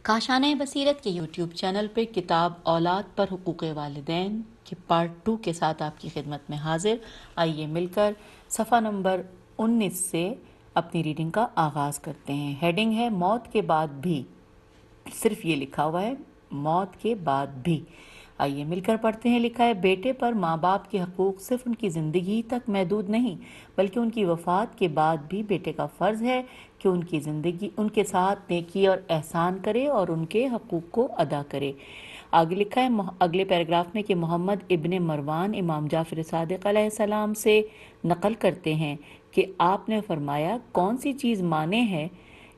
کاشانہ بصیرت کے YouTube channel پہ کتاب اولاد پر حقوق والدین کے پارٹ 2 کے ساتھ آپ کی خدمت میں حاضر. آئیے مل کر صفحہ نمبر 19 سے اپنی ریڈنگ کا آغاز کرتے ہیں. ہیڈنگ ہے موت کے بعد بھی. صرف یہ لکھا ہوا ہے موت کے بعد بھی. آئیے مل کر پڑھتے ہیں. لکھا ہے بیٹے پر ماں باپ کے حقوق صرف ان کی زندگی تک محدود نہیں بلکہ ان کی وفات کے بعد بھی بیٹے کا فرض ہے کہ ان کی زندگی ان کے ساتھ نیکی اور احسان کرے اور ان کے حقوق کو ادا کرے. آگے لکھا ہے اگلے پیراگراف میں کہ محمد ابن مروان امام جعفر صادق علیہ السلام سے نقل کرتے ہیں کہ آپ نے فرمایا کون سی چیز مانے ہے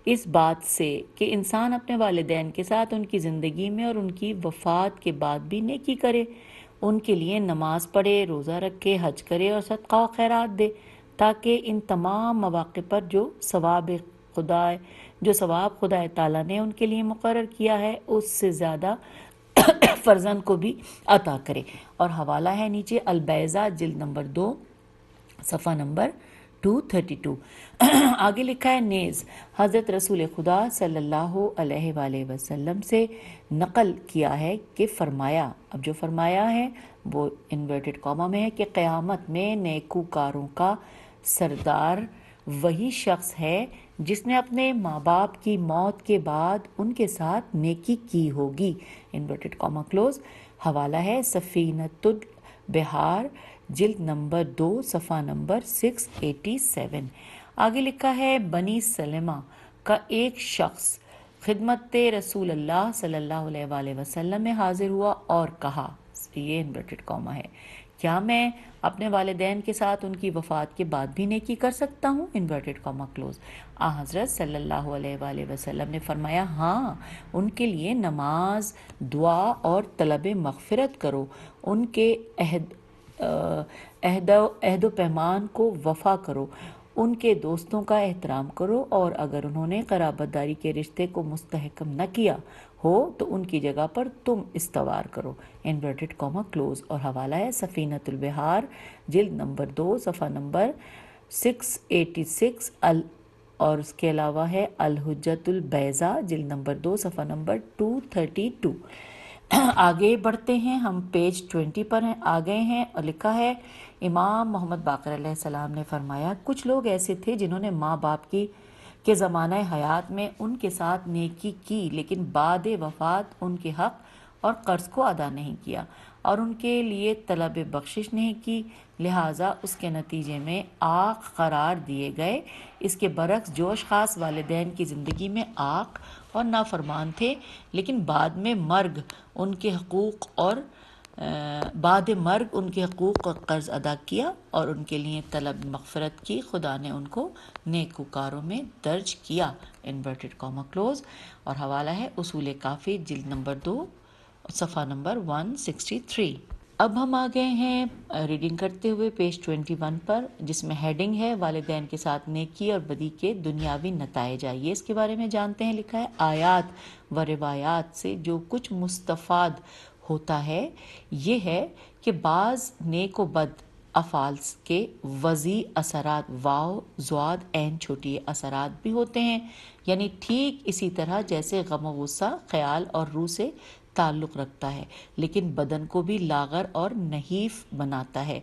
اس بات سے کہ انسان اپنے والدین کے ساتھ ان کی زندگی میں اور ان کی وفات کے بعد بھی نیکی کرے، ان کے لیے نماز پڑھے، روزہ رکھے، حج کرے اور صدقہ و خیرات دے، تاکہ ان تمام مواقع پر جو ثواب خدا تعالیٰ نے ان کے لیے مقرر کیا ہے اس سے زیادہ فرزند کو بھی عطا کرے. اور حوالہ ہے نیچے البیضہ جلد نمبر 2 صفحہ نمبر 232. آگے لکھا ہے نیز حضرت رسول خدا صلی اللہ علیہ وآلہ وسلم سے نقل کیا ہے کہ فرمایا، اب جو فرمایا ہے وہ انورٹڈ کاما میں ہے، کہ قیامت میں نیکوکاروں کا سردار وہی شخص ہے جس نے اپنے ماں باپ کی موت کے بعد ان کے ساتھ نیکی کی ہوگی. Inverted comma close. حوالہ ہے سفینۃ البحار جلد نمبر 2 صفحہ نمبر 687. آگے لکھا ہے بنی سلمہ کا ایک شخص خدمت رسول اللہ صلی اللہ علیہ وآلہ وسلم میں حاضر ہوا اور کہا، یہ انورٹڈ کاما ہے، کیا میں اپنے والدین کے ساتھ ان کی وفات کے بعد بھی نیکی کر سکتا ہوں؟ Inverted comma close. حضرت صلی اللہ علیہ وآلہ وسلم نے فرمایا ہاں، ان کے لیے نماز، دعا اور طلب مغفرت کرو، ان کے عہد و پیمان کو وفا کرو، ان کے دوستوں کا احترام کرو، اور اگر انہوں نے قرابت داری کے رشتے کو مستحکم نہ کیا ہو تو ان کی جگہ پر تم استوار کرو. Inverted comma close. اور حوالہ ہے سفینۃ البحار جلد نمبر 2 صفحہ نمبر 686 اور اس کے علاوہ ہے الحجۃ البیضاء جلد نمبر 2 صفحہ نمبر 232. آگے بڑھتے ہیں، ہم پیج 20 پر ہیں، آ گئے ہیں، اور لکھا ہے امام محمد باقر علیہ السلام نے فرمایا کچھ لوگ ایسے تھے جنہوں نے ماں باپ کے زمانہ حیات میں ان کے ساتھ نیکی کی لیکن بعد وفات ان کے حق اور قرض کو ادا نہیں کیا اور ان کے لیے طلب بخشش نہیں کی، لہٰذا اس کے نتیجے میں عاق قرار دیے گئے. اس کے برعکس جو اشخاص والدین کی زندگی میں عاق اور نافرمان تھے لیکن بعد مرگ ان کے حقوق اور قرض ادا کیا اور ان کے لیے طلب مغفرت کی، خدا نے ان کو نیکوکاروں میں درج کیا. Inverted comma close. اور حوالہ ہے اصول کافی جلد نمبر 2 صفحہ نمبر 163. اب ہم آ گئے ہیں ریڈنگ کرتے ہوئے پیج 21 پر، جس میں ہیڈنگ ہے والدین کے ساتھ نیکی اور بدی کے دنیاوی نتائج. آئیے اس کے بارے میں جانتے ہیں. لکھا ہے آیات و روایات سے جو کچھ مستفاد ہوتا ہے یہ ہے کہ بعض نیک و بد افعال کے وضعی اثرات واو زواد عین چھوٹی اثرات بھی ہوتے ہیں، یعنی ٹھیک اسی طرح جیسے غم و غصہ خیال اور روح سے تعلق رکھتا ہے لیکن بدن کو بھی لاغر اور نحیف بناتا ہے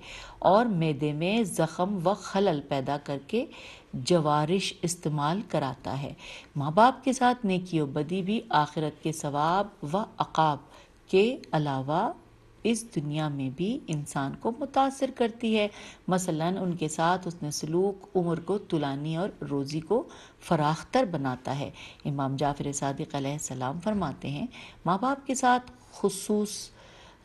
اور معدے میں زخم و خلل پیدا کر کے جوارش استعمال کراتا ہے. ماں باپ کے ساتھ نیکی و بدی بھی آخرت کے ثواب و عقاب کے علاوہ اس دنیا میں بھی انسان کو متاثر کرتی ہے. مثلاً ان کے ساتھ حسن سلوک عمر کو طولانی اور روزی کو فراخ تر بناتا ہے. امام جعفر صادق علیہ السلام فرماتے ہیں ماں باپ کے ساتھ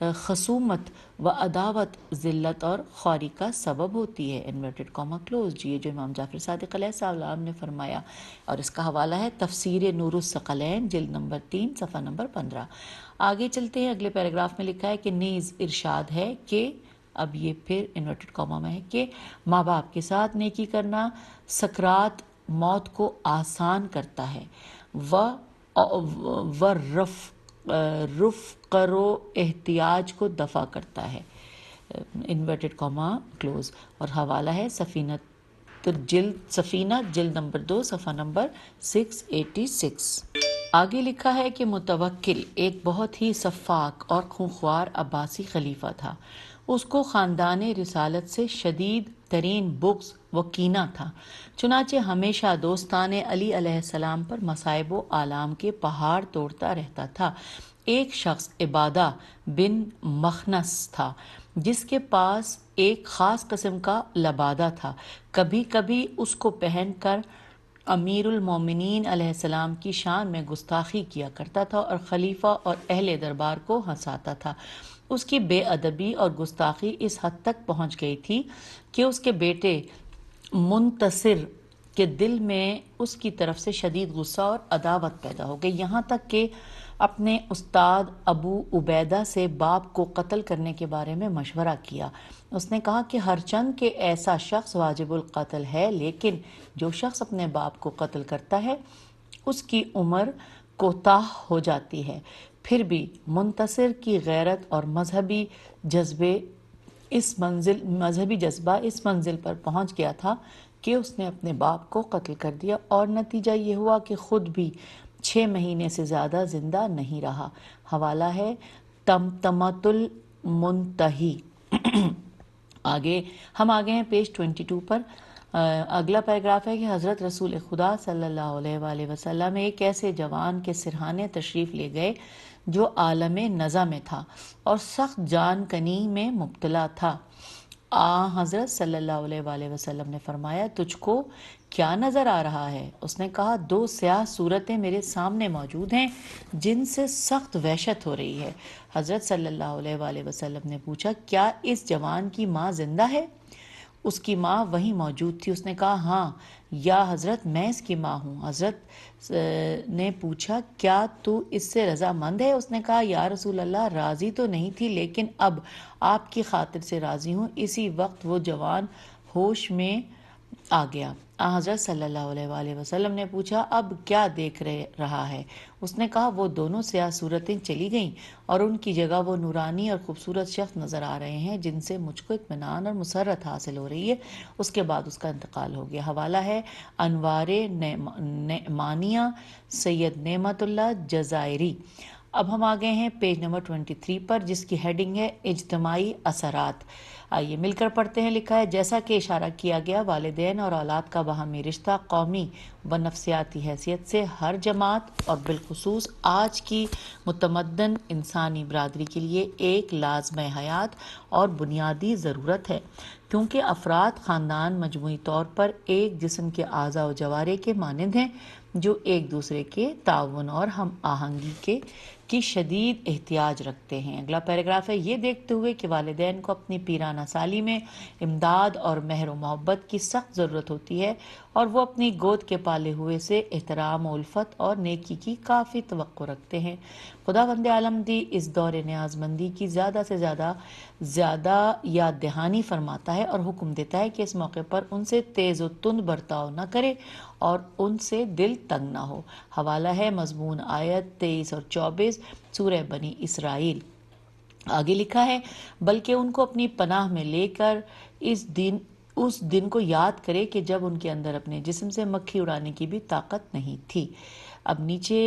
خصومت و عداوت ذلت اور خواری کا سبب ہوتی ہے. Inverted comma close. یہ جو امام جعفر صادق علیہ السلام نے فرمایا، اور اس کا حوالہ ہے تفسیر نور الثقلین جلد نمبر 3 صفحہ نمبر 15. آگے چلتے ہیں، اگلے پیراگراف میں لکھا ہے کہ نیز ارشاد ہے کہ، اب یہ پھر انورٹڈ کاما میں ہے، کہ ماں باپ کے ساتھ نیکی کرنا سکرات موت کو آسان کرتا ہے و رفق و احتیاج کو دفع کرتا ہے. Inverted comma close. اور حوالہ ہے سفینہ جلد نمبر 2 صفحہ نمبر 686. آگے لکھا ہے کہ متوکل ایک بہت ہی شفاق اور خونخوار عباسی خلیفہ تھا۔ اس کو خاندان رسالت سے شدید ترین بغض و کینہ تھا، چنانچہ ہمیشہ دوستان علی علیہ السلام پر مصائب و آلام کے پہاڑ توڑتا رہتا تھا۔ ایک شخص عبادہ بن مخنس تھا جس کے پاس ایک خاص قسم کا لبادہ تھا۔ کبھی کبھی اس کو پہن کر امیر المومنین علیہ السلام کی شان میں گستاخی کیا کرتا تھا اور خلیفہ اور اہل دربار کو ہنساتا تھا۔ اس کی بے ادبی اور گستاخی اس حد تک پہنچ گئی تھی کہ اس کے بیٹے منتصر کے دل میں اس کی طرف سے شدید غصہ اور عداوت پیدا ہو گئی، یہاں تک کہ اپنے استاد ابو عبیدہ سے باپ کو قتل کرنے کے بارے میں مشورہ کیا۔ اس نے کہا کہ ہر چند کہ ایسا شخص واجب القتل ہے، لیکن جو شخص اپنے باپ کو قتل کرتا ہے اس کی عمر کوتاہ ہو جاتی ہے۔ پھر بھی منتصر کی غیرت اور مذہبی جذبہ اس منزل پر پہنچ گیا تھا کہ اس نے اپنے باپ کو قتل کر دیا، اور نتیجہ یہ ہوا کہ خود بھی 6 مہینے سے زیادہ زندہ نہیں رہا۔ حوالہ ہے تمتمۃ المنتہی۔ ہم آگے ہیں پیج 22 پر۔ اگلا پیراگراف ہے کہ حضرت رسول خدا صلی اللہ علیہ وآلہ وسلم ایک ایسے جوان کے سرہانے تشریف لے گئے جو عالم نزع میں تھا اور سخت جان کنی میں مبتلا تھا۔ حضرت صلی اللہ علیہ وآلہ وسلم نے فرمایا، تجھ کو کیا نظر آ رہا ہے؟ اس نے کہا، 2 سیاہ صورتیں میرے سامنے موجود ہیں جن سے سخت وحشت ہو رہی ہے۔ حضرت صلی اللہ علیہ وآلہ وسلم نے پوچھا، کیا اس جوان کی ماں زندہ ہے؟ اس کی ماں وہیں موجود تھی۔ اس نے کہا، ہاں یا حضرت، میں اس کی ماں ہوں۔ حضرت نے پوچھا، کیا تو اس سے رضامند ہے؟ اس نے کہا، یا رسول اللہ، راضی تو نہیں تھی لیکن اب آپ کی خاطر سے راضی ہوں۔ اسی وقت وہ جوان ہوش میں آ گیا۔ حضرت صلی اللہ علیہ وآلہ وسلم نے پوچھا، اب کیا دیکھ رہا ہے؟ اس نے کہا، وہ دونوں سیاہ صورتیں چلی گئیں اور ان کی جگہ وہ نورانی اور خوبصورت شخص نظر آ رہے ہیں جن سے مجھ کو اطمینان اور مسرت حاصل ہو رہی ہے۔ اس کے بعد اس کا انتقال ہو گیا۔ حوالہ ہے انوار نعمانیہ، سید نعمت اللہ جزائری۔ اب ہم آگئے ہیں پیج نمبر 23 پر، جس کی ہیڈنگ ہے اجتماعی اثرات۔ آئیے مل کر پڑھتے ہیں۔ لکھا ہے، جیسا کہ اشارہ کیا گیا، والدین اور اولاد کا باہمی رشتہ قومی و نفسیاتی حیثیت سے ہر جماعت اور بالخصوص آج کی متمدن انسانی برادری کے لیے ایک لازم حیات اور بنیادی ضرورت ہے، کیونکہ افراد خاندان مجموعی طور پر ایک جسم کے اعضاء و جوارے کے مانند ہیں جو ایک دوسرے کے تعاون اور ہم آہنگی کی شدید احتیاج رکھتے ہیں۔ اگلا پیراگراف ہے، یہ دیکھتے ہوئے کہ والدین کو اپنی پیرانہ سالی میں امداد اور مہر و محبت کی سخت ضرورت ہوتی ہے اور وہ اپنی گود کے پالے ہوئے سے احترام و الفت اور نیکی کی کافی توقع رکھتے ہیں، خداوند عالم دی اس دور نیاز مندی کی زیادہ سے زیادہ یاد دہانی فرماتا ہے اور حکم دیتا ہے کہ اس موقع پر ان سے تیز و تند برتاؤ نہ کرے اور ان سے دل تنگ نہ ہو۔ حوالہ ہے مضمون آیت 23 اور 24 سورہ بنی اسرائیل۔ آگے لکھا ہے، بلکہ ان کو اپنی پناہ میں لے کر اس دن کو یاد کرے کہ جب ان کے اندر اپنے جسم سے مکھی اڑانے کی بھی طاقت نہیں تھی۔ اب نیچے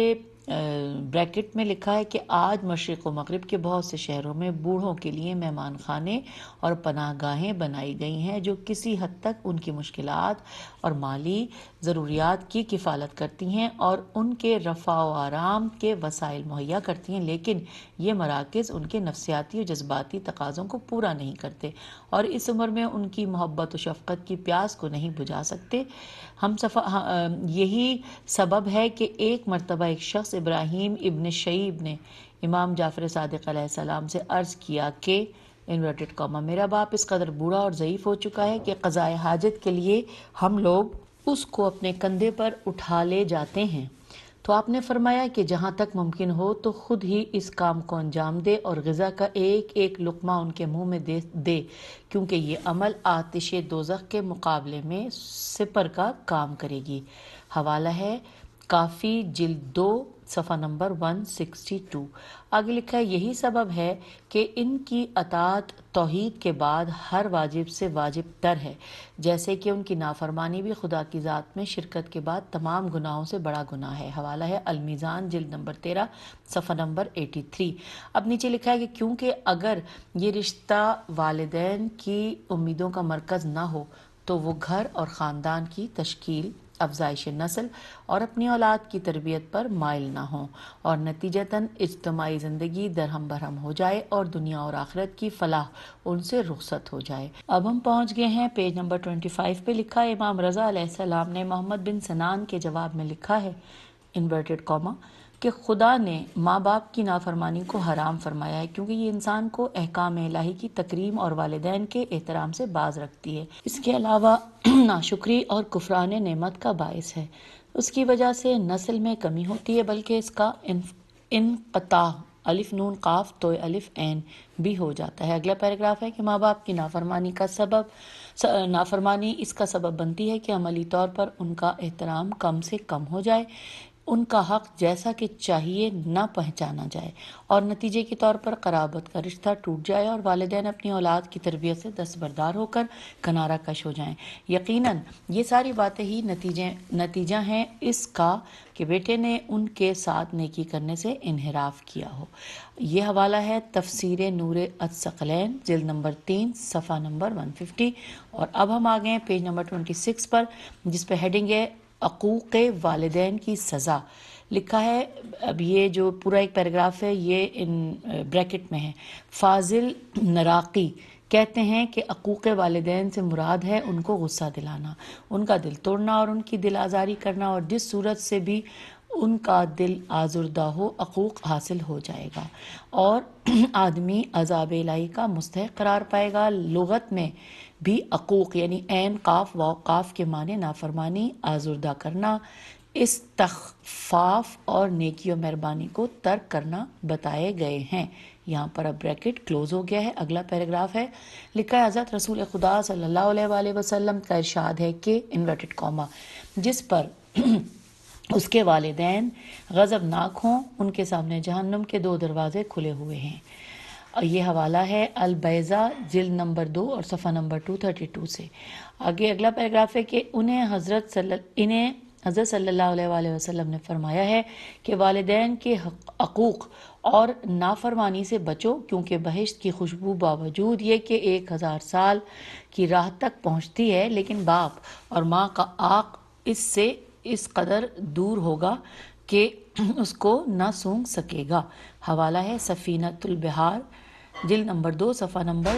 بریکٹ میں لکھا ہے کہ آج مشرق و مغرب کے بہت سے شہروں میں بوڑھوں کے لیے مہمان خانے اور پناہ گاہیں بنائی گئی ہیں جو کسی حد تک ان کی مشکلات اور مالی ضروریات کی کفالت کرتی ہیں اور ان کے رفاہ و آرام کے وسائل مہیا کرتی ہیں، لیکن یہ مراکز ان کے نفسیاتی و جذباتی تقاضوں کو پورا نہیں کرتے اور اس عمر میں ان کی محبت و شفقت کی پیاس کو نہیں بجھا سکتے۔ یہی سبب ہے کہ ایک مرتبہ ایک شخص ابراہیم ابن شیب نے امام جعفر صادق علیہ السلام سے عرض کیا کہ میرا باپ اس قدر بوڑھا اور ضعیف ہو چکا ہے کہ قضاء حاجت کے لیے ہم لوگ اس کو اپنے کندھے پر اٹھا لے جاتے ہیں، تو آپ نے فرمایا کہ جہاں تک ممکن ہو تو خود ہی اس کام کو انجام دے اور غذا کا ایک ایک لقمہ ان کے منہ میں دے، کیونکہ یہ عمل آتش دوزخ کے مقابلے میں سپر کا کام کرے گی۔ حوالہ ہے کافی جلد 2 صفحہ نمبر 162۔ آگے لکھا ہے یہی سبب ہے کہ ان کی اطاعت توحید کے بعد ہر واجب سے واجب تر ہے، جیسے کہ ان کی نافرمانی بھی خدا کی ذات میں شرکت کے بعد تمام گناہوں سے بڑا گناہ ہے۔ حوالہ ہے المیزان جلد نمبر 13 صفحہ نمبر 83۔ اب نیچے لکھا ہے کہ کیونکہ اگر یہ رشتہ والدین کی امیدوں کا مرکز نہ ہو تو وہ گھر اور خاندان کی تشکیل، افزائش نسل اور اپنی اولاد کی تربیت پر مائل نہ ہوں، اور نتیجتاً اجتماعی زندگی درہم برہم ہو جائے اور دنیا اور آخرت کی فلاح ان سے رخصت ہو جائے۔ اب ہم پہنچ گئے ہیں پیج نمبر 25 پہ۔ لکھا ہے امام رضا علیہ السلام نے محمد بن سنان کے جواب میں لکھا ہے انورٹڈ کاما کہ خدا نے ماں باپ کی نافرمانی کو حرام فرمایا ہے، کیونکہ یہ انسان کو احکام الہی کی تکریم اور والدین کے احترام سے باز رکھتی ہے۔ اس کے علاوہ ناشکری اور کفران نعمت کا باعث ہے۔ اس کی وجہ سے نسل میں کمی ہوتی ہے، بلکہ اس کا انقطاع الف نون قاف تو الف عین بھی ہو جاتا ہے۔ اگلا پیراگراف ہے کہ ماں باپ کی نافرمانی اس کا سبب بنتی ہے کہ عملی طور پر ان کا احترام کم سے کم ہو جائے، ان کا حق جیسا کہ چاہیے نہ پہچانا جائے، اور نتیجے کے طور پر قرابت کا رشتہ ٹوٹ جائے اور والدین اپنی اولاد کی تربیت سے دستبردار ہو کر کنارہ کش ہو جائیں۔ یقیناً یہ ساری باتیں ہی نتیجہ ہیں اس کا کہ بیٹے نے ان کے ساتھ نیکی کرنے سے انحراف کیا ہو۔ یہ حوالہ ہے تفسیر نور الثقلین جلد نمبر 3 صفحہ نمبر 150۔ اور اب ہم آ گئے ہیں پیج نمبر 26 پر، جس پہ ہیڈنگ ہے عقوق والدین کی سزا۔ لکھا ہے، اب یہ جو پورا ایک پیراگراف ہے یہ ان بریکٹ میں ہے۔ فاضل نراقی کہتے ہیں کہ عقوق والدین سے مراد ہے ان کو غصہ دلانا، ان کا دل توڑنا اور ان کی دل آزاری کرنا، اور جس صورت سے بھی ان کا دل آزردہ ہو عقوق حاصل ہو جائے گا اور آدمی عذاب الہی کا مستحق قرار پائے گا۔ لغت میں بھی عقوق یعنی عین قاف واو قاف کے معنی نافرمانی، آزردہ کرنا، استخفاف اور نیکی و مہربانی کو ترک کرنا بتائے گئے ہیں۔ یہاں پر اب بریکٹ کلوز ہو گیا ہے۔ اگلا پیراگراف ہے، لکھا ہے حضرت رسول خدا صلی اللہ علیہ وآلہ وسلم کا ارشاد ہے کہ انورٹڈ کاما جس پر اس کے والدین غضبناک ہوں ان کے سامنے جہنم کے 2 دروازے کھلے ہوئے ہیں۔ یہ حوالہ ہے البیضہ جلد نمبر 2 اور صفحہ نمبر 232 سے۔ آگے اگلا پیراگراف ہے کہ انہیں حضرت صلی اللہ علیہ وآلہ وسلم نے فرمایا ہے کہ والدین کے حقوق اور نافرمانی سے بچو، کیونکہ بہشت کی خوشبو باوجود یہ کہ 1000 سال کی راہ تک پہنچتی ہے، لیکن باپ اور ماں کا عاق اس سے اس قدر دور ہوگا کہ اس کو نہ سونگھ سکے گا۔ حوالہ ہے سفینۃ البحار جلد نمبر 2 صفحہ نمبر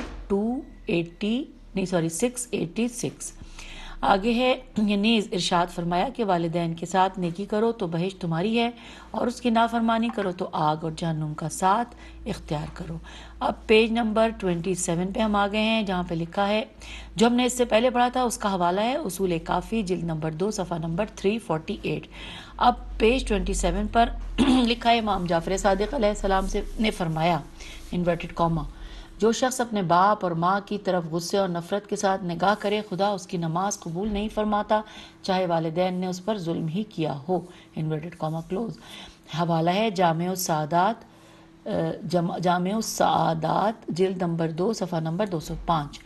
686۔ آگے ہے یہ نیز ارشاد فرمایا کہ والدین کے ساتھ نیکی کرو تو بہشت تمہاری ہے، اور اس کی نافرمانی کرو تو آگ اور جہنم کا ساتھ اختیار کرو۔ اب پیج نمبر 27 پہ ہم آ گئے ہیں، جہاں پہ لکھا ہے جو ہم نے اس سے پہلے پڑھا تھا اس کا حوالہ ہے اصول کافی جلد نمبر 2 صفحہ نمبر 348۔ اب پیج 27 پر لکھا ہے امام جعفر صادق علیہ السلام نے فرمایا انورٹڈ کاما جو شخص اپنے باپ اور ماں کی طرف غصے اور نفرت کے ساتھ نگاہ کرے خدا اس کی نماز قبول نہیں فرماتا، چاہے والدین نے اس پر ظلم ہی کیا ہو، انورٹڈ کاما کلوز۔ حوالہ ہے جامع السعادات جلد نمبر 2 صفحہ نمبر 205۔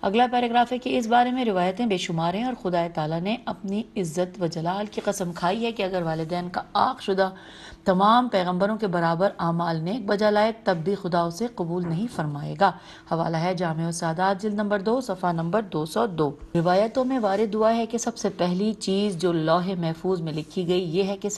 اگلا پیراگراف ہے کہ اس بارے میں روایتیں بے شمار ہیں، اور خدا تعالیٰ نے اپنی عزت و جلال کی قسم کھائی ہے کہ اگر والدین کا عاق شدہ تمام پیغمبروں کے برابر اعمال نیک بجا لائے تب بھی خدا اسے قبول نہیں فرمائے گا۔ حوالہ ہے جامع السعادات جلد نمبر 2 صفحہ نمبر 202۔ روایتوں میں وارد ہوا ہے کہ سب سے پہلی چیز جو لوح محفوظ میں لکھی گئی یہ ہے کہ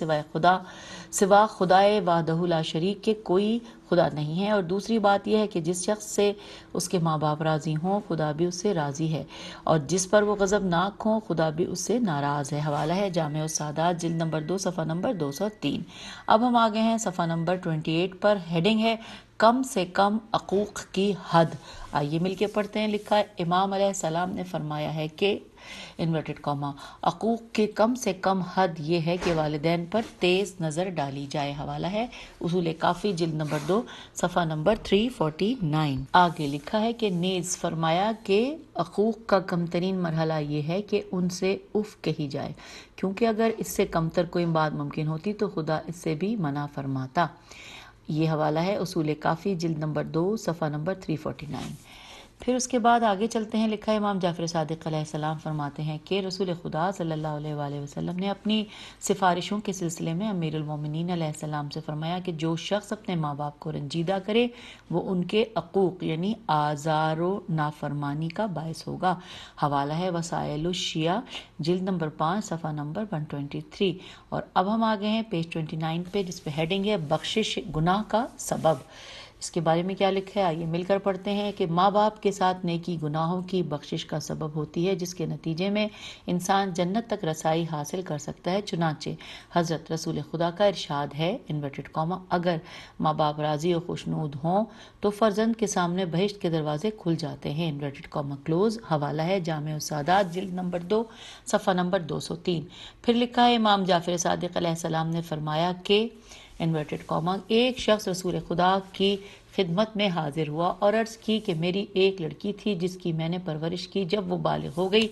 سوا خدائے وحدہ لا شریک کے کوئی خدا نہیں ہے، اور دوسری بات یہ ہے کہ جس شخص سے اس کے ماں باپ راضی ہوں خدا بھی اس سے راضی ہے، اور جس پر وہ غضبناک ہوں خدا بھی اس سے ناراض ہے۔ حوالہ ہے جامع السعادات جلد نمبر 2 صفحہ نمبر 203۔ اب ہم آ گئے ہیں صفحہ نمبر 28 پر، ہیڈنگ ہے کم سے کم عقوق کی حد. آئیے مل کے پڑھتے ہیں. لکھا ہے امام علیہ السلام نے فرمایا ہے کہ انورٹڈ کاما عقوق کی کم سے کم حد یہ ہے کہ والدین پر تیز نظر ڈالی جائے. حوالہ ہے اصول کافی جلد نمبر 2 صفحہ نمبر 349. آگے لکھا ہے کہ نیز فرمایا کہ عقوق کا کم ترین مرحلہ یہ ہے کہ ان سے اف کہی جائے، کیونکہ اگر اس سے کمتر کوئی بات ممکن ہوتی تو خدا اس سے بھی منع فرماتا. یہ حوالہ ہے اصول کافی جلد نمبر 2 صفحہ نمبر 349. پھر اس کے بعد آگے چلتے ہیں. لکھا ہے امام جعفر صادق علیہ السلام فرماتے ہیں کہ رسول خدا صلی اللہ علیہ وآلہ وسلم نے اپنی سفارشوں کے سلسلے میں امیر المومنین علیہ السلام سے فرمایا کہ جو شخص اپنے ماں باپ کو رنجیدہ کرے وہ ان کے عقوق یعنی آزار و نافرمانی کا باعث ہوگا. حوالہ ہے وسائل الشیعہ جلد نمبر 5 صفحہ نمبر 123. اور اب ہم آگے ہیں پیج 29 پہ، جس پہ ہیڈنگ ہے بخشش گناہ کا سبب. اس کے بارے میں کیا لکھا ہے آئیے مل کر پڑھتے ہیں کہ ماں باپ کے ساتھ نیکی گناہوں کی بخشش کا سبب ہوتی ہے، جس کے نتیجے میں انسان جنت تک رسائی حاصل کر سکتا ہے. چنانچہ حضرت رسول خدا کا ارشاد ہے انورٹڈ کاما اگر ماں باپ راضی و خوشنود ہوں تو فرزند کے سامنے بہشت کے دروازے کھل جاتے ہیں. Inverted comma close. حوالہ ہے جامع السادات جلد نمبر 2 صفحہ نمبر 203. پھر لکھا ہے امام جعفر صادق علیہ السلام نے فرمایا کہ انورٹڈ کاما ایک شخص رسول خدا کی خدمت میں حاضر ہوا اور عرض کی کہ میری ایک لڑکی تھی جس کی میں نے پرورش کی. جب وہ بالغ ہو گئی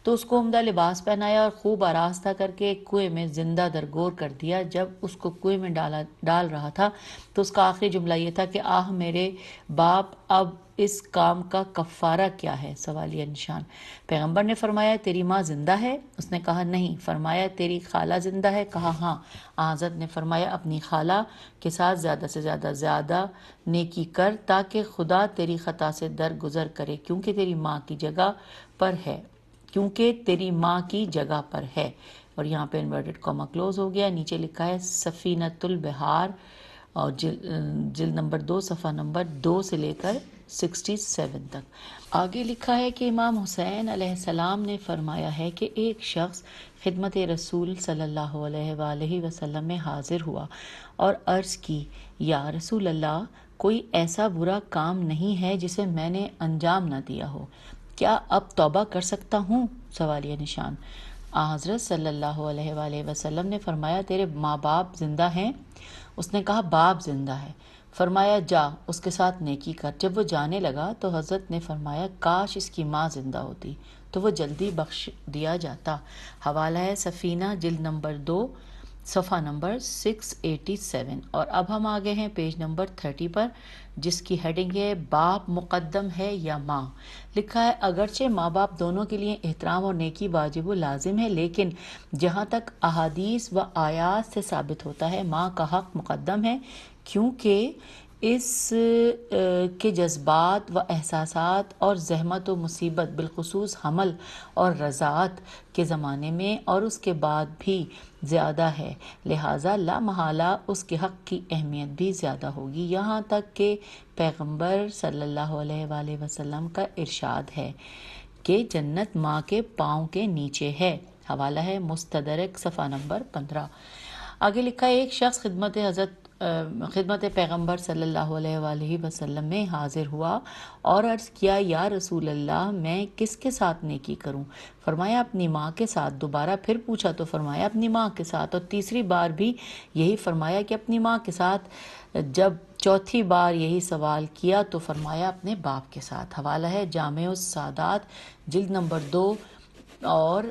تو اس کو عمدہ لباس پہنایا اور خوب آراستہ کر کے ایک کنویں میں زندہ درگور کر دیا. جب اس کو کنویں میں ڈال رہا تھا تو اس کا آخری جملہ یہ تھا کہ آہ میرے باپ، اب اس کام کا کفارہ کیا ہے؟ سوالیہ نشان. پیغمبر نے فرمایا تیری ماں زندہ ہے؟ اس نے کہا نہیں. فرمایا تیری خالہ زندہ ہے؟ کہا ہاں. حضرت نے فرمایا اپنی خالہ کے ساتھ زیادہ سے زیادہ نیکی کر تاکہ خدا تیری خطا سے درگزر کرے، کیونکہ تیری ماں کی جگہ پر ہے. اور یہاں پہ انورٹڈ کاما کلوز ہو گیا. نیچے لکھا ہے سفینۃ البحار اور جلد نمبر 2 صفحہ نمبر 2 سے لے کر 67 تک. آگے لکھا ہے کہ امام حسین علیہ السلام نے فرمایا ہے کہ ایک شخص خدمت رسول صلی اللہ علیہ وآلہ وسلم میں حاضر ہوا اور عرض کی یا رسول اللہ، کوئی ایسا برا کام نہیں ہے جسے میں نے انجام نہ دیا ہو، کیا اب توبہ کر سکتا ہوں؟ سوالیہ نشان. حضرت صلی اللہ علیہ وآلہ وسلم نے فرمایا تیرے ماں باپ زندہ ہیں؟ اس نے کہا باپ زندہ ہے. فرمایا جا اس کے ساتھ نیکی کر. جب وہ جانے لگا تو حضرت نے فرمایا کاش اس کی ماں زندہ ہوتی تو وہ جلدی بخش دیا جاتا. حوالہ ہے سفینہ جلد نمبر 2 صفحہ نمبر 687. اور اب ہم آگے ہیں پیج نمبر 30 پر، جس کی ہیڈنگ ہے باپ مقدم ہے یا ماں. لکھا ہے اگرچہ ماں باپ دونوں کے لیے احترام اور نیکی واجب و لازم ہے، لیکن جہاں تک احادیث و آیات سے ثابت ہوتا ہے ماں کا حق مقدم ہے، کیونکہ اس کے جذبات و احساسات اور زحمت و مصیبت بالخصوص حمل اور رضاعت کے زمانے میں اور اس کے بعد بھی زیادہ ہے، لہٰذا لا محالہ اس کے حق کی اہمیت بھی زیادہ ہوگی. یہاں تک کہ پیغمبر صلی اللہ علیہ وآلہ وسلم کا ارشاد ہے کہ جنت ماں کے پاؤں کے نیچے ہے. حوالہ ہے مستدرک صفحہ نمبر 15. آگے لکھا ہے ایک شخص خدمت پیغمبر صلی اللہ علیہ وآلہ وسلم میں حاضر ہوا اور عرض کیا یا رسول اللہ میں کس کے ساتھ نیکی کروں؟ فرمایا اپنی ماں کے ساتھ. دوبارہ پھر پوچھا تو فرمایا اپنی ماں کے ساتھ، اور تیسری بار بھی یہی فرمایا کہ اپنی ماں کے ساتھ. جب چوتھی بار یہی سوال کیا تو فرمایا اپنے باپ کے ساتھ. حوالہ ہے جامع السادات جلد نمبر 2 اور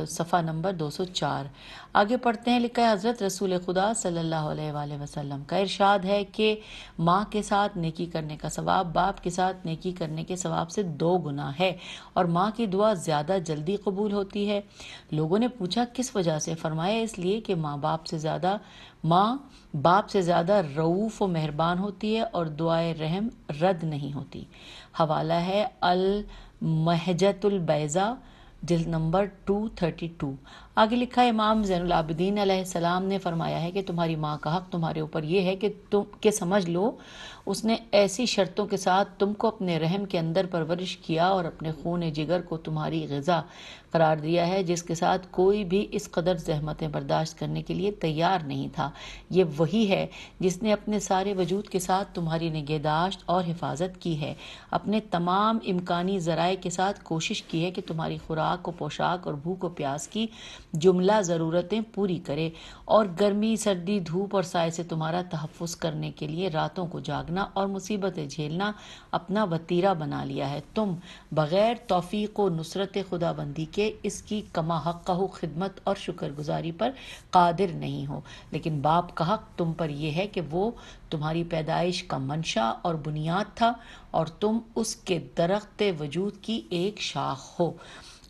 صفحہ نمبر 204. آگے پڑھتے ہیں. لکھا ہے حضرت رسول خدا صلی اللہ علیہ وآلہ وسلم کا ارشاد ہے کہ ماں کے ساتھ نیکی کرنے کا ثواب باپ کے ساتھ نیکی کرنے کے ثواب سے 2 گنا ہے، اور ماں کی دعا زیادہ جلدی قبول ہوتی ہے. لوگوں نے پوچھا کس وجہ سے؟ فرمایا اس لیے کہ ماں باپ سے زیادہ رؤوف و مہربان ہوتی ہے اور دعائے رحم رد نہیں ہوتی. حوالہ ہے المحجۃ البیضاء جلد نمبر 232. آگے لکھا ہے امام زین العابدین علیہ السلام نے فرمایا ہے کہ تمہاری ماں کا حق تمہارے اوپر یہ ہے کہ سمجھ لو اس نے ایسی شرطوں کے ساتھ تم کو اپنے رحم کے اندر پرورش کیا اور اپنے خون جگر کو تمہاری غذا قرار دیا ہے جس کے ساتھ کوئی بھی اس قدر زحمتیں برداشت کرنے کے لیے تیار نہیں تھا۔ یہ وہی ہے جس نے اپنے سارے وجود کے ساتھ تمہاری نگہداشت اور حفاظت کی ہے، اپنے تمام امکانی ذرائع کے ساتھ کوشش کی ہے کہ تمہاری خوراک و پوشاک اور بھوک و پیاس کی جملہ ضرورتیں پوری کرے، اور گرمی، سردی، دھوپ اور سائے سے تمہارا تحفظ کرنے کے لیے راتوں کو جاگنا اور مصیبتیں جھیلنا اپنا وتیرہ بنا لیا ہے۔ تم بغیر توفیق و نصرت خدا بندی کے اس کی کما حق خدمت اور شکر گزاری پر قادر نہیں ہو، لیکن باپ کا حق تم پر یہ ہے کہ وہ تمہاری پیدائش کا منشا اور بنیاد تھا اور تم اس کے درخت وجود کی ایک شاخ ہو۔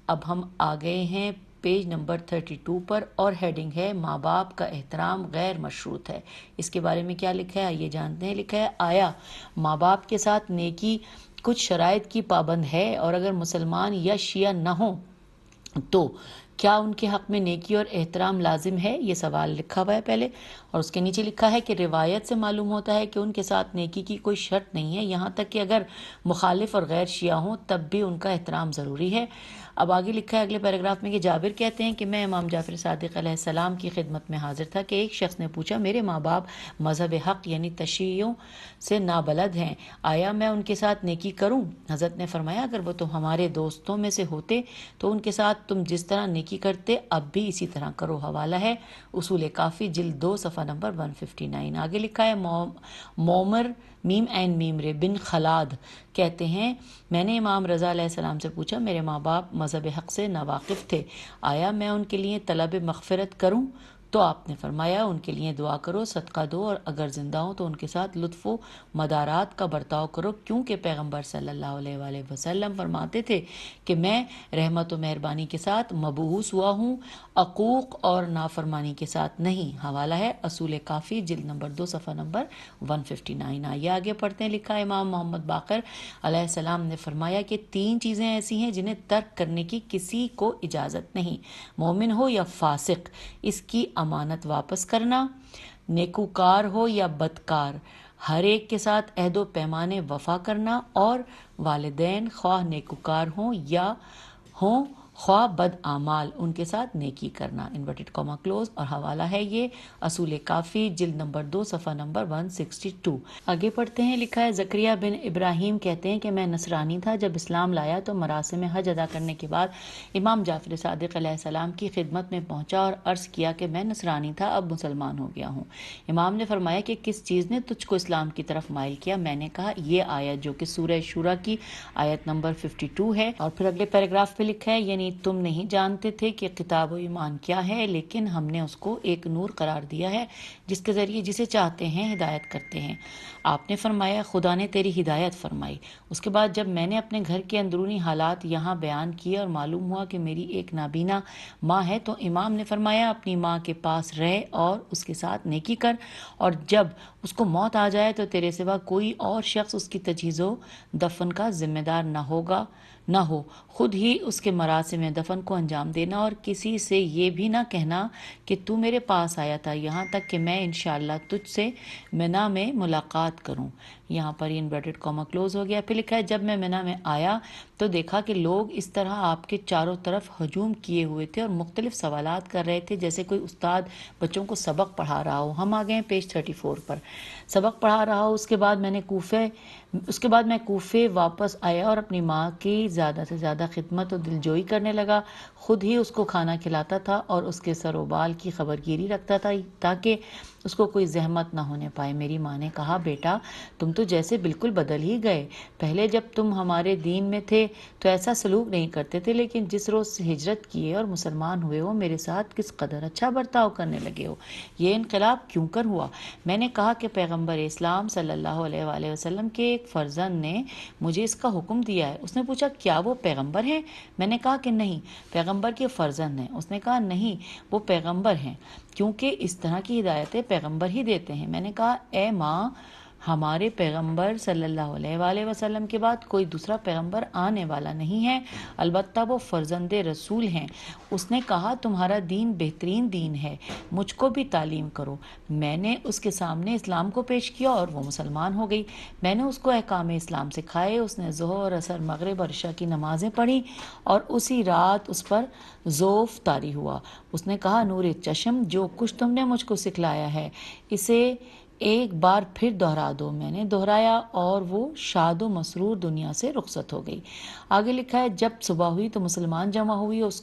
اب ہم آ گئے ہیں پیج نمبر 32 پر، اور ہیڈنگ ہے ماں باپ کا احترام غیر مشروط ہے۔ اس کے بارے میں کیا لکھا ہے آئیے جانتے ہیں۔ لکھا ہے آیا ماں باپ کے ساتھ نیکی کچھ شرائط کی پابند ہے، اور اگر مسلمان یا شیعہ نہ ہوں تو کیا ان کے حق میں نیکی اور احترام لازم ہے؟ یہ سوال لکھا ہوا ہے پہلے، اور اس کے نیچے لکھا ہے کہ روایت سے معلوم ہوتا ہے کہ ان کے ساتھ نیکی کی کوئی شرط نہیں ہے، یہاں تک کہ اگر مخالف اور غیر شیعہ ہوں تب بھی ان کا احترام ضروری ہے۔ اب آگے لکھا ہے اگلے پیراگراف میں کہ جابر کہتے ہیں کہ میں امام جعفر صادق علیہ السلام کی خدمت میں حاضر تھا کہ ایک شخص نے پوچھا میرے ماں باپ مذہب حق یعنی تشیعوں سے نابلد ہیں، آیا میں ان کے ساتھ نیکی کروں؟ حضرت نے فرمایا اگر وہ تم ہمارے دوستوں میں سے ہوتے تو ان کے ساتھ تم جس طرح نیکی کرتے اب بھی اسی طرح کرو۔ حوالہ ہے اصول کافی جلد 2 صفحہ نمبر 159۔ آگے لکھا ہے مومر میم این میم رے بن خلاد کہتے ہیں میں نے امام رضا علیہ السلام سے پوچھا میرے ماں باپ مذہب حق سے ناواقف تھے، آیا میں ان کے لیے طلب مغفرت کروں؟ تو آپ نے فرمایا ان کے لیے دعا کرو، صدقہ دو، اور اگر زندہ ہوں تو ان کے ساتھ لطف و مدارات کا برتاؤ کرو، کیونکہ پیغمبر صلی اللہ علیہ وآلہ وسلم فرماتے تھے کہ میں رحمت و مہربانی کے ساتھ مبعوث ہوا ہوں، عقوق اور نافرمانی کے ساتھ نہیں۔ حوالہ ہے اصول کافی جلد نمبر 2 صفحہ نمبر 159۔ آئیے آگے پڑھتے ہیں۔ لکھا ہے امام محمد باقر علیہ السلام نے فرمایا کہ 3 چیزیں ایسی ہیں جنہیں ترک کرنے کی کسی کو اجازت نہیں، مومن ہو یا فاسق، اس کی امانت واپس کرنا، نیکوکار ہو یا بدکار، ہر ایک کے ساتھ عہد و پیمانے وفا کرنا، اور والدین خواہ نیکوکار ہوں یا ہوں خواہ بد اعمال ان کے ساتھ نیکی کرنا، انورٹڈ کاما کلوز۔ اور حوالہ ہے یہ اصول کافی جلد نمبر 2 صفحہ نمبر 162۔ آگے پڑھتے ہیں۔ لکھا ہے زکریہ بن ابراہیم کہتے ہیں کہ میں نصرانی تھا، جب اسلام لایا تو مراسم حج ادا کرنے کے بعد امام جعفر صادق علیہ السلام کی خدمت میں پہنچا اور عرض کیا کہ میں نصرانی تھا، اب مسلمان ہو گیا ہوں۔ امام نے فرمایا کہ کس چیز نے تجھ کو اسلام کی طرف مائل کیا؟ میں نے کہا یہ آیت جو کہ سورہ شورى کی آیت نمبر 52 ہے۔ اور پھر اگلے پیراگراف پہ لکھا ہے یعنی تم نہیں جانتے تھے کہ کتاب و ایمان کیا ہے، لیکن ہم نے اس کو ایک نور قرار دیا ہے جس کے ذریعے جسے چاہتے ہیں ہدایت کرتے ہیں۔ آپ نے فرمایا خدا نے تیری ہدایت فرمائی۔ اس کے بعد جب میں نے اپنے گھر کے اندرونی حالات یہاں بیان کیے اور معلوم ہوا کہ میری ایک نابینا ماں ہے تو امام نے فرمایا اپنی ماں کے پاس رہ اور اس کے ساتھ نیکی کر، اور جب اس کو موت آ جائے تو تیرے سوا کوئی اور شخص اس کی تجہیز و دفن کا ذمہ دار نہ ہو، خود ہی اس کے مراسم دفن کو انجام دینا، اور کسی سے یہ بھی نہ کہنا کہ تو میرے پاس آیا تھا، یہاں تک کہ میں انشاءاللہ تجھ سے منا میں ملاقات کروں۔ یہاں پر یہ انورٹڈ کاما کلوز ہو گیا۔ پھر لکھا ہے جب میں منا میں آیا تو دیکھا کہ لوگ اس طرح آپ کے چاروں طرف ہجوم کیے ہوئے تھے اور مختلف سوالات کر رہے تھے جیسے کوئی استاد بچوں کو سبق پڑھا رہا ہو۔ ہم آ گئے ہیں پیج 34 پر۔ سبق پڑھا رہا ہو، اس کے بعد میں کوفے واپس آیا اور اپنی ماں کی زیادہ سے زیادہ خدمت و دلجوئی کرنے لگا، خود ہی اس کو کھانا کھلاتا تھا اور اس کے سر و بال کی خبرگیری رکھتا تھا تاکہ اس کو کوئی زحمت نہ ہونے پائے۔ میری ماں نے کہا بیٹا تم تو جیسے بالکل بدل ہی گئے، پہلے جب تم ہمارے دین میں تھے تو ایسا سلوک نہیں کرتے تھے، لیکن جس روز سے ہجرت کیے اور مسلمان ہوئے ہو میرے ساتھ کس قدر اچھا برتاؤ کرنے لگے ہو، یہ انقلاب کیوں کر ہوا؟ میں نے کہا کہ پیغمبر اسلام صلی اللہ علیہ وآلہ وسلم کے ایک فرزند نے مجھے اس کا حکم دیا ہے۔ اس نے پوچھا کیا وہ پیغمبر ہیں؟ میں نے کہا کہ نہیں، پیغمبر کے فرزند ہیں۔ اس نے کہا نہیں، وہ پیغمبر ہیں، کیونکہ اس طرح کی ہدایتیں پیغمبر ہی دیتے ہیں۔ میں نے کہا اے ماں ہمارے پیغمبر صلی اللہ علیہ وآلہ وسلم کے بعد کوئی دوسرا پیغمبر آنے والا نہیں ہے، البتہ وہ فرزند رسول ہیں۔ اس نے کہا تمہارا دین بہترین دین ہے، مجھ کو بھی تعلیم کرو۔ میں نے اس کے سامنے اسلام کو پیش کیا اور وہ مسلمان ہو گئی۔ میں نے اس کو احکام اسلام سکھائے، اس نے ظہر، عصر، مغرب اور عشاء کی نمازیں پڑھی اور اسی رات اس پر ذوف طاری ہوا۔ اس نے کہا نور چشم، جو کچھ تم نے مجھ کو سکھلایا ہے اسے ایک بار پھر دہرا دو۔ میں نے دہرایا اور وہ شاد و مسرور دنیا سے رخصت ہو گئی۔ آگے لکھا ہے جب صبح ہوئی تو مسلمان جمع ہوئے، اس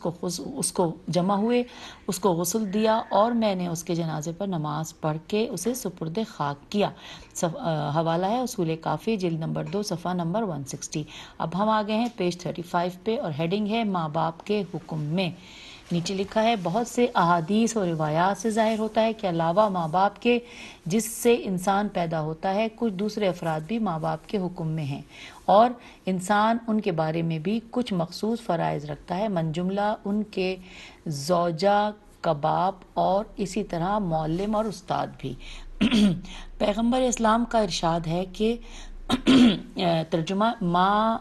کو غسل دیا اور میں نے اس کے جنازے پر نماز پڑھ کے اسے سپرد خاک کیا۔ حوالہ ہے اصول کافی، جلد نمبر 2، صفحہ نمبر 160۔ اب ہم آگے ہیں پیج 35 پہ اور ہیڈنگ ہے ماں باپ کے حکم میں۔ نیچے لکھا ہے بہت سے احادیث اور روایات سے ظاہر ہوتا ہے کہ علاوہ ماں باپ کے جس سے انسان پیدا ہوتا ہے، کچھ دوسرے افراد بھی ماں باپ کے حکم میں ہیں اور انسان ان کے بارے میں بھی کچھ مخصوص فرائض رکھتا ہے، من جملہ ان کے زوجہ کا باپ اور اسی طرح معلم اور استاد بھی۔ پیغمبر اسلام کا ارشاد ہے کہ ترجمہ ماں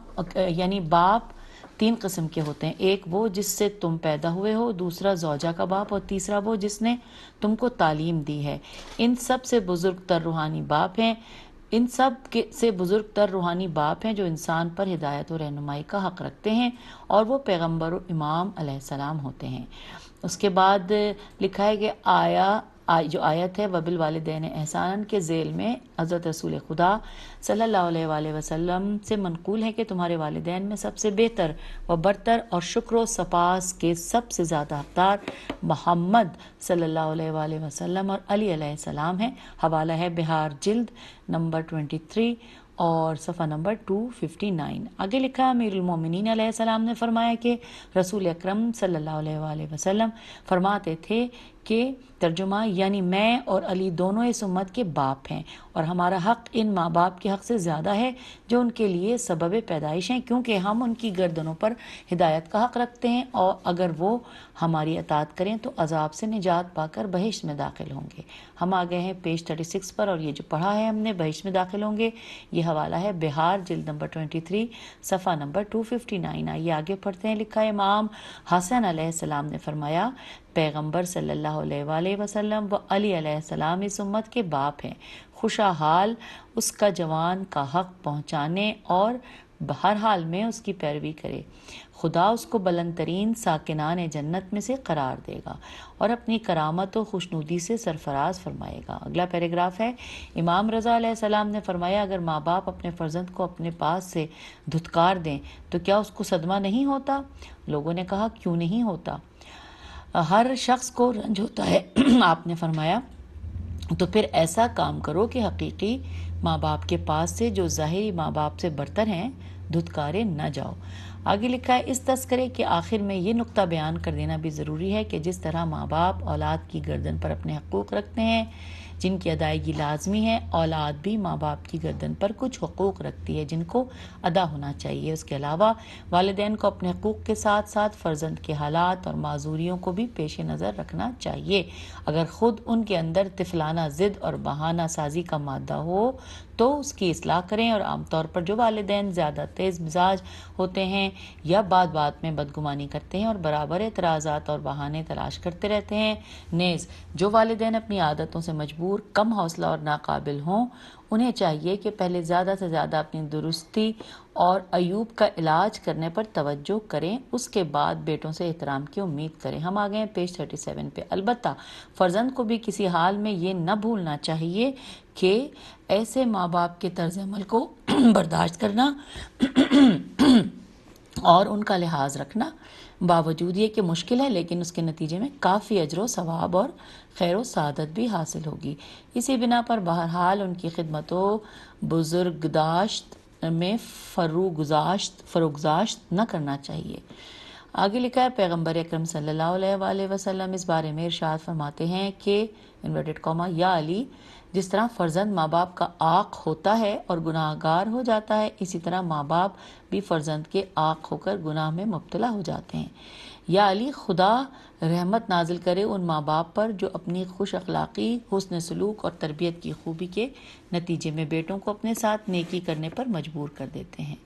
یعنی باپ 3 قسم کے ہوتے ہیں، ایک وہ جس سے تم پیدا ہوئے ہو، دوسرا زوجہ کا باپ اور تیسرا وہ جس نے تم کو تعلیم دی ہے۔ ان سب سے بزرگ تر روحانی باپ ہیں جو انسان پر ہدایت و رہنمائی کا حق رکھتے ہیں اور وہ پیغمبر و امام علیہ السلام ہوتے ہیں۔ اس کے بعد لکھا ہے کہ جو آیت ہے وبالوالدین احسان کے ذیل میں حضرت رسول خدا صلی اللہ علیہ وآلہ وسلم سے منقول ہے کہ تمہارے والدین میں سب سے بہتر و برتر اور شکر و سپاس کے سب سے زیادہ حقدار محمد صلی اللہ علیہ وآلہ وسلم اور علی علیہ السلام ہیں۔ حوالہ ہے بہار جلد نمبر 23 اور صفحہ نمبر 259۔ آگے لکھا امیر المومنین علیہ السلام نے فرمایا کہ رسول اکرم صلی اللہ علیہ وآلہ وسلم فرماتے تھے کہ ترجمہ یعنی میں اور علی دونوں اس امت کے باپ ہیں اور ہمارا حق ان ماں باپ کے حق سے زیادہ ہے جو ان کے لیے سبب پیدائش ہیں، کیونکہ ہم ان کی گردنوں پر ہدایت کا حق رکھتے ہیں اور اگر وہ ہماری اطاعت کریں تو عذاب سے نجات پا کر بہشت میں داخل ہوں گے۔ ہم آگے ہیں پیج 36 پر اور یہ جو پڑھا ہے ہم نے بہشت میں داخل ہوں گے، یہ حوالہ ہے بہار جلد نمبر 23 صفحہ نمبر 259۔ آئیے آگے پڑھتے ہیں۔ لکھا ہے امام حسن علیہ السلام نے فرمایا پیغمبر صلی اللہ علیہ وآلہ وسلم و علی علیہ السلام اس امت کے باپ ہیں، خوشا حال اس کا جوان کا حق پہنچانے اور ہر حال میں اس کی پیروی کرے، خدا اس کو بلند ترین ساکنان جنت میں سے قرار دے گا اور اپنی کرامت و خوشنودی سے سرفراز فرمائے گا۔ اگلا پیراگراف ہے امام رضا علیہ السلام نے فرمایا اگر ماں باپ اپنے فرزند کو اپنے پاس سے دھتکار دیں تو کیا اس کو صدمہ نہیں ہوتا؟ لوگوں نے کہا کیوں نہیں ہوتا؟ ہر شخص کو رنج ہوتا ہے۔ آپ نے فرمایا تو پھر ایسا کام کرو کہ حقیقی ماں باپ کے پاس سے جو ظاہری ماں باپ سے برتر ہیں دھتکارے نہ جاؤ۔ آگے لکھا ہے اس تذکرے کے آخر میں یہ نقطہ بیان کر دینا بھی ضروری ہے کہ جس طرح ماں باپ اولاد کی گردن پر اپنے حقوق رکھتے ہیں جن کی ادائیگی لازمی ہے، اولاد بھی ماں باپ کی گردن پر کچھ حقوق رکھتی ہے جن کو ادا ہونا چاہیے۔ اس کے علاوہ والدین کو اپنے حقوق کے ساتھ ساتھ فرزند کے حالات اور معذوریوں کو بھی پیش نظر رکھنا چاہیے۔ اگر خود ان کے اندر طفلانہ ضد اور بہانہ سازی کا مادہ ہو تو اس کی اصلاح کریں، اور عام طور پر جو والدین زیادہ تیز مزاج ہوتے ہیں یا بات بات میں بدگمانی کرتے ہیں اور برابر اعتراضات اور بہانے تلاش کرتے رہتے ہیں، نیز جو والدین اپنی عادتوں سے مجبور، کم حوصلہ اور ناقابل ہوں، انہیں چاہیے کہ پہلے زیادہ سے زیادہ اپنی درستی اور عیوب کا علاج کرنے پر توجہ کریں، اس کے بعد بیٹوں سے احترام کی امید کریں۔ ہم آگئے ہیں پیج 37 پہ۔ البتہ فرزند کو بھی کسی حال میں یہ نہ بھولنا چاہیے کہ ایسے ماں باپ کے طرز عمل کو برداشت کرنا اور ان کا لحاظ رکھنا باوجود یہ کہ مشکل ہے لیکن اس کے نتیجے میں کافی اجر و ثواب اور خیر و سعادت بھی حاصل ہوگی۔ اسی بنا پر بہرحال ان کی خدمت و بزرگداشت میں فروگزاشت نہ کرنا چاہیے۔ آگے لکھا ہے پیغمبر اکرم صلی اللہ علیہ وآلہ وسلم اس بارے میں ارشاد فرماتے ہیں کہ یا علی، جس طرح فرزند ماں باپ کا عاق ہوتا ہے اور گناہ گار ہو جاتا ہے، اسی طرح ماں باپ بھی فرزند کے عاق ہو کر گناہ میں مبتلا ہو جاتے ہیں۔ یا علی خدا رحمت نازل کرے ان ماں باپ پر جو اپنی خوش اخلاقی، حسن سلوک اور تربیت کی خوبی کے نتیجے میں بیٹوں کو اپنے ساتھ نیکی کرنے پر مجبور کر دیتے ہیں۔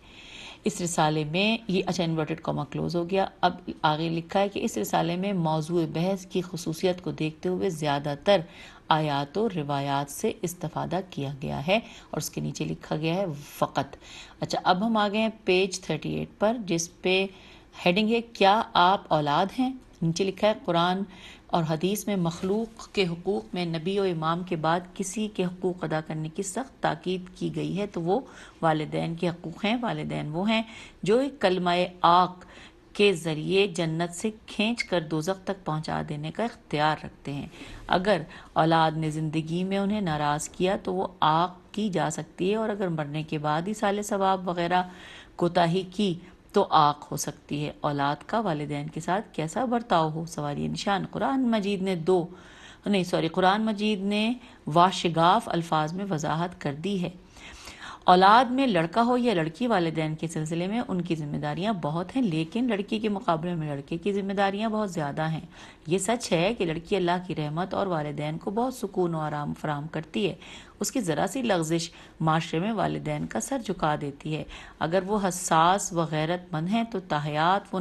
اس رسالے میں یہ انورٹڈ کاما کلوز ہو گیا۔ اب آگے لکھا ہے کہ اس رسالے میں موضوع بحث کی خصوصیت کو دیکھتے ہوئے زیادہ تر آیات و روایات سے استفادہ کیا گیا ہے، اور اس کے نیچے لکھا گیا ہے فقط۔ اچھا، اب ہم آگئے ہیں پیج 38 پر، جس پہ ہیڈنگ ہے کیا آپ اولاد ہیں؟ نیچے لکھا ہے قرآن اور حدیث میں مخلوق کے حقوق میں نبی و امام کے بعد کسی کے حقوق ادا کرنے کی سخت تاکید کی گئی ہے تو وہ والدین کے حقوق ہیں۔ والدین وہ ہیں جو ایک کلمہ آق کے ذریعے جنت سے کھینچ کر دوزخ تک پہنچا دینے کا اختیار رکھتے ہیں۔ اگر اولاد نے زندگی میں انہیں ناراض کیا تو وہ آق کی جا سکتی ہے، اور اگر مرنے کے بعد ہی سال ثواب وغیرہ کوتاہی کی تو آق ہو سکتی ہے۔ اولاد کا والدین کے ساتھ کیسا برتاؤ ہو؟ سوالیہ نشان۔ قرآن مجید نے واشگاف الفاظ میں وضاحت کر دی ہے۔ اولاد میں لڑکا ہو یا لڑکی، والدین کے سلسلے میں ان کی ذمہ داریاں بہت ہیں، لیکن لڑکی کے مقابلے میں لڑکے کی ذمہ داریاں بہت زیادہ ہیں۔ یہ سچ ہے کہ لڑکی اللہ کی رحمت اور والدین کو بہت سکون و آرام فراہم کرتی ہے۔ اس کی ذرا سی لغزش معاشرے میں والدین کا سر جھکا دیتی ہے۔ اگر وہ حساس و غیرت مند ہیں تو تاحیات وہ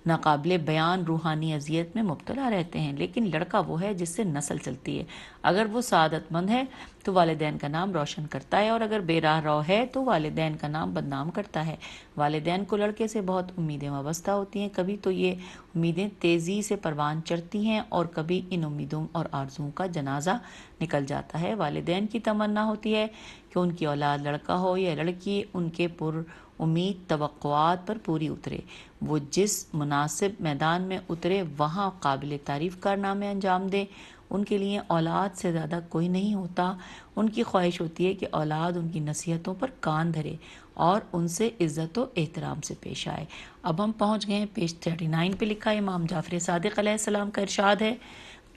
ناقابل بیان روحانی اذیت میں مبتلا رہتے ہیں، لیکن لڑکا وہ ہے جس سے نسل چلتی ہے۔ اگر وہ سعادت مند ہے تو والدین کا نام روشن کرتا ہے، اور اگر بے راہ رو ہے تو والدین کا نام بدنام کرتا ہے۔ والدین کو لڑکے سے بہت امیدیں وابستہ ہوتی ہیں، کبھی تو یہ امیدیں تیزی سے پروان چڑھتی ہیں اور کبھی ان امیدوں اور آرزوؤں کا جنازہ نکل جاتا ہے۔ والدین کی تمنا ہوتی ہے کہ ان کی اولاد لڑکا ہو یا لڑکی ان کے پر امید توقعات پر پوری اترے، وہ جس مناسب میدان میں اترے وہاں قابل تعریف کارنامے انجام دے۔ ان کے لیے اولاد سے زیادہ کوئی نہیں ہوتا۔ ان کی خواہش ہوتی ہے کہ اولاد ان کی نصیحتوں پر کان دھرے اور ان سے عزت و احترام سے پیش آئے۔ اب ہم پہنچ گئے ہیں پیج 39 پہ، لکھا ہے امام جعفر صادق علیہ السلام کا ارشاد ہے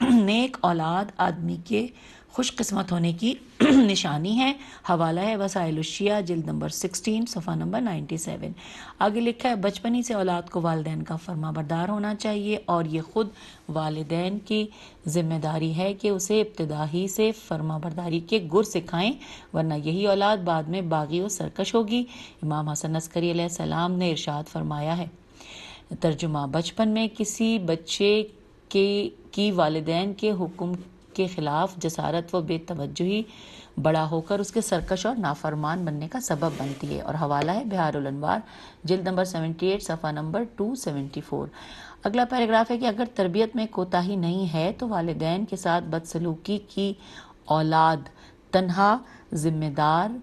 نیک اولاد آدمی کے خوش قسمت ہونے کی نشانی ہے۔ حوالہ ہے وسائل الشیعہ جلد نمبر 16 صفحہ نمبر 97۔ آگے لکھا ہے بچپنی سے اولاد کو والدین کا فرما بردار ہونا چاہیے، اور یہ خود والدین کی ذمہ داری ہے کہ اسے ابتدا ہی سے فرما برداری کے گر سکھائیں، ورنہ یہی اولاد بعد میں باغی و سرکش ہوگی۔ امام حسن عسکری علیہ السلام نے ارشاد فرمایا ہے، ترجمہ: بچپن میں کسی بچے کی والدین کے حکم کے خلاف جسارت و بے توجہی بڑا ہو کر اس کے سرکش اور نافرمان بننے کا سبب بنتی ہے۔ اور حوالہ ہے بہار الانوار جلد نمبر 78 صفحہ نمبر 274۔ اگلا پیراگراف ہے کہ اگر تربیت میں کوتاہی نہیں ہے تو والدین کے ساتھ بدسلوکی کی اولاد تنہا ذمہ دار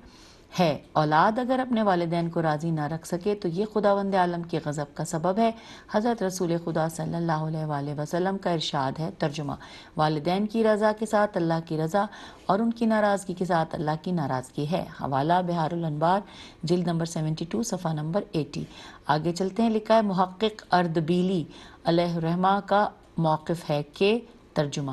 ہے۔ اولاد اگر اپنے والدین کو راضی نہ رکھ سکے تو یہ خداوند عالم کے غضب کا سبب ہے۔ حضرت رسول خدا صلی اللہ علیہ وآلہ وسلم کا ارشاد ہے، ترجمہ: والدین کی رضا کے ساتھ اللہ کی رضا اور ان کی ناراضگی کے ساتھ اللہ کی ناراضگی ہے۔ حوالہ بہار الانوار جلد نمبر 72 صفحہ نمبر 80۔ آگے چلتے ہیں، لکھا ہے محقق اردبیلی علیہ الرحمہ کا موقف ہے کہ ترجمہ: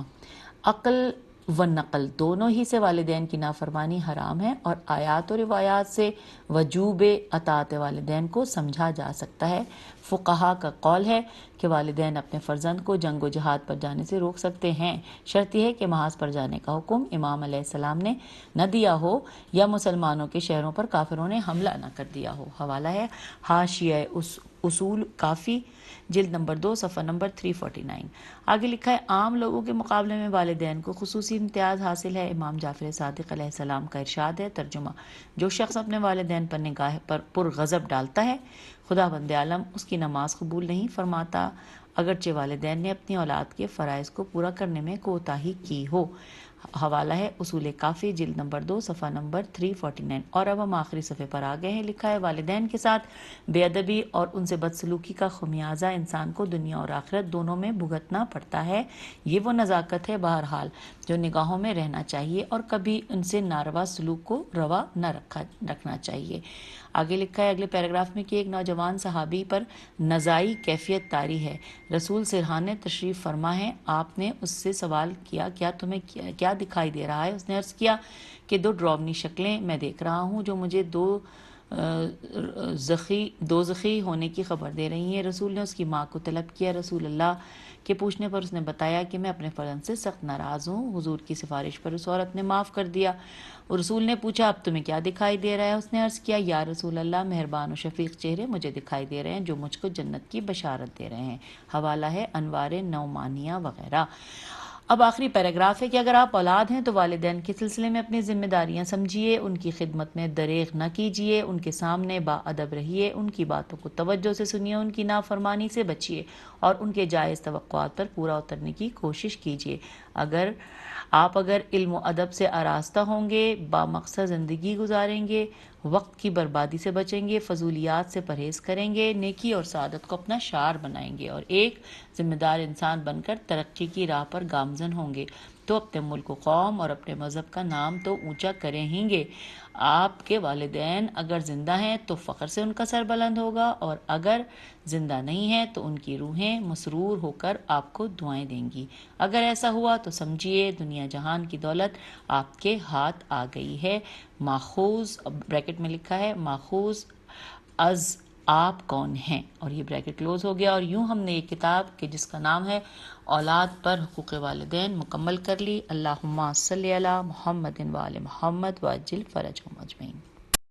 عقل و نقل دونوں ہی سے والدین کی نافرمانی حرام ہے، اور آیات و روایات سے وجوب اطاعت والدین کو سمجھا جا سکتا ہے۔ فقہا کا قول ہے کہ والدین اپنے فرزند کو جنگ و جہاد پر جانے سے روک سکتے ہیں، شرط یہ ہے کہ محاذ پر جانے کا حکم امام علیہ السلام نے نہ دیا ہو یا مسلمانوں کے شہروں پر کافروں نے حملہ نہ کر دیا ہو۔ حوالہ ہے حاشیہ اصول کافی جلد نمبر 2 صفحہ نمبر 349۔ آگے لکھا ہے عام لوگوں کے مقابلے میں والدین کو خصوصی امتیاز حاصل ہے۔ امام جعفر صادق علیہ السلام کا ارشاد ہے، ترجمہ: جو شخص اپنے والدین پر نگاہ پر پرغضب ڈالتا ہے، خداوند عالم اس کی نماز قبول نہیں فرماتا، اگرچہ والدین نے اپنی اولاد کے فرائض کو پورا کرنے میں کوتاہی کی ہو۔ حوالہ ہے اصول کافی جلد نمبر 2 صفحہ نمبر 349۔ اور اب ہم آخری صفحے پر آ گئے ہیں، لکھا ہے والدین کے ساتھ بے ادبی اور ان سے بدسلوکی کا خمیازہ انسان کو دنیا اور آخرت دونوں میں بھگتنا پڑتا ہے۔ یہ وہ نزاکت ہے بہرحال جو نگاہوں میں رہنا چاہیے، اور کبھی ان سے ناروا سلوک کو روا نہ رکھنا چاہیے۔ آگے لکھا ہے اگلے پیراگراف میں کہ ایک نوجوان صحابی پر نزائی کیفیت طاری ہے۔ رسول سرحان تشریف فرما ہے، آپ نے اس سے سوال کیا کیا تمہیں کیا دکھائی دے رہا ہے؟ اس نے عرض کیا کہ 2 ڈراؤنی شکلیں میں دیکھ رہا ہوں جو مجھے دوزخی ہونے کی خبر دے رہی ہیں۔ رسول نے اس کی ماں کو طلب کیا۔ رسول اللہ کے پوچھنے پر اس نے بتایا کہ میں اپنے فرزند سے سخت ناراض ہوں۔ حضور کی سفارش پر اس عورت نے معاف کر دیا۔ رسول نے پوچھا اب تمہیں کیا دکھائی دے رہا ہے؟ اس نے عرض کیا یا رسول اللہ، مہربان و شفیق چہرے مجھے دکھائی دے رہے ہیں جو مجھ کو جنت کی بشارت دے رہے ہیں۔ حوالہ ہے انوار نعمانیہ وغیرہ۔ اب آخری پیراگراف ہے کہ اگر آپ اولاد ہیں تو والدین کے سلسلے میں اپنی ذمہ داریاں سمجھیے، ان کی خدمت میں دریغ نہ کیجیے، ان کے سامنے با ادب رہیے، ان کی باتوں کو توجہ سے سنیے، ان کی نافرمانی سے بچیے اور ان کے جائز توقعات پر پورا اترنے کی کوشش کیجیے۔ اگر علم و ادب سے آراستہ ہوں گے، با مقصد زندگی گزاریں گے، وقت کی بربادی سے بچیں گے، فضولیات سے پرہیز کریں گے، نیکی اور سعادت کو اپنا شعار بنائیں گے اور ایک ذمہ دار انسان بن کر ترقی کی راہ پر گامزن ہوں گے تو اپنے ملک و قوم اور اپنے مذہب کا نام تو اونچا کریں ہی گے۔ آپ کے والدین اگر زندہ ہیں تو فخر سے ان کا سر بلند ہوگا اور اگر زندہ نہیں ہیں تو ان کی روحیں مسرور ہو کر آپ کو دعائیں دیں گی۔ اگر ایسا ہوا تو سمجھیے دنیا جہان کی دولت آپ کے ہاتھ آ گئی ہے۔ ماخوذ بریکٹ میں لکھا ہے ماخوذ از آپ کون ہیں، اور یہ بریکٹ کلوز ہو گیا۔ اور یوں ہم نے یہ کتاب کہ جس کا نام ہے اولاد پر حقوق والدین مکمل کر لی۔ اللہم صلی علی محمد و آل محمد وعجل فرجہم اجمعین۔